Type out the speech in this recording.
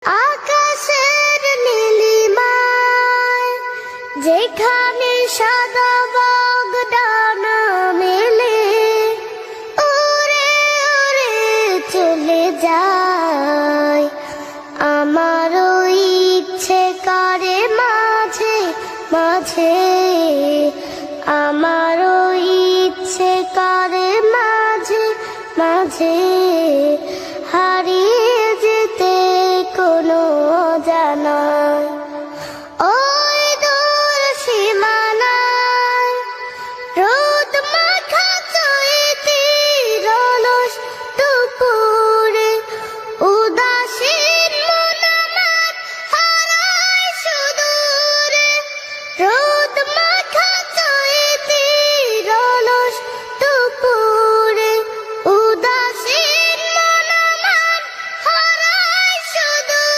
আকাশের নীলিমায় যেখানে সাদা বগ ডানা মেলে উড়ে উড়ে চলে যায়। আমারও ইচ্ছে করে মাঝে মাঝে, আমারও ইচ্ছে করে মাঝে মাঝে হারিয়ে যেতে কোনো জানা